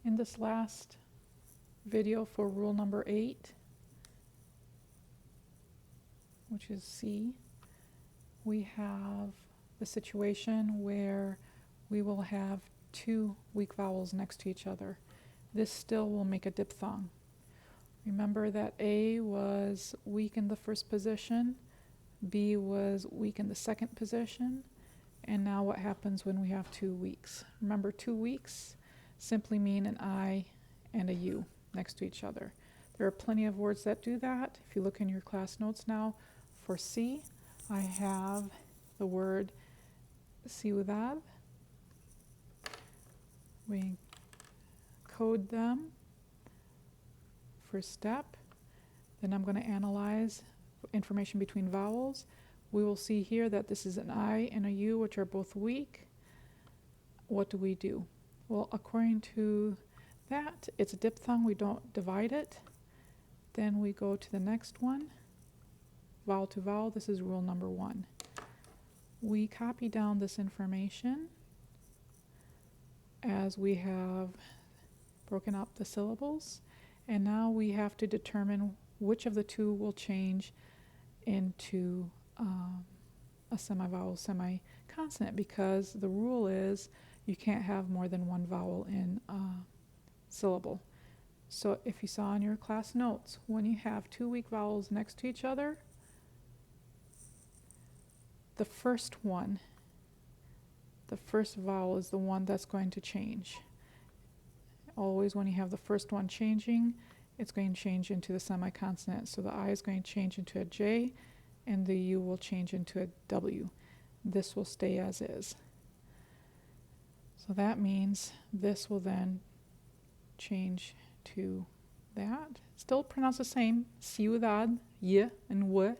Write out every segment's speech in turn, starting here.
In this last video for rule number 8, which is C, we have the situation where we will have two weak vowels next to each other. This still will make a diphthong. Remember that A was weak in the first position, B was weak in the second position, and now what happens when we have two weaks? Remember, two weaks simply mean an I and a U next to each other. There are plenty of words that do that. If you look in your class notes now, for C, I have the word ciudad. We code them. First step. Then I'm going to analyze information between vowels. We will see here that this is an I and a U, which are both weak. What do? Well, according to that, it's a diphthong. We don't divide it. Then we go to the next one. Vowel to vowel. This is rule number 1. We copy down this information as we have broken up the syllables, and now we have to determine which of the two will change into a semivowel, semi-consonant, because the rule is you can't have more than one vowel in a syllable. So if you saw in your class notes, when you have two weak vowels next to each other, the first vowel is the one that's going to change. Always when you have the first one changing, it's going to change into the semi-consonant. So the I is going to change into a J, and the U will change into a W. This will stay as is. So that means this will then change to that. Still pronounced the same, ciudad, y and w.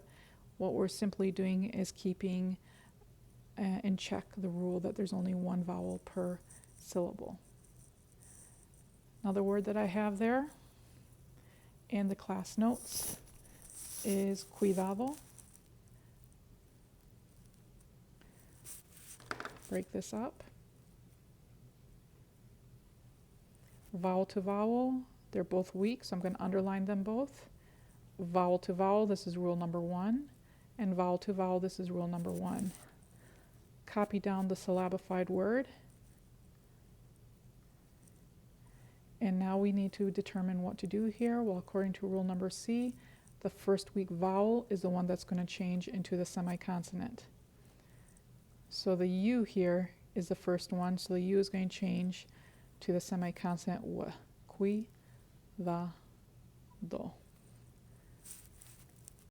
What we're simply doing is keeping in check the rule that there's only one vowel per syllable. Another word that I have there in the class notes is cuidado. Break this up. Vowel to vowel, they're both weak, so I'm going to underline them both. Vowel to vowel, this is rule number 1. And vowel to vowel, this is rule number 1. Copy down the syllabified word. And now we need to determine what to do here. Well, according to rule number C, the first weak vowel is the one that's going to change into the semi-consonant. So the U here is the first one, so the U is going to change to the semi-consonant W. Cuidado.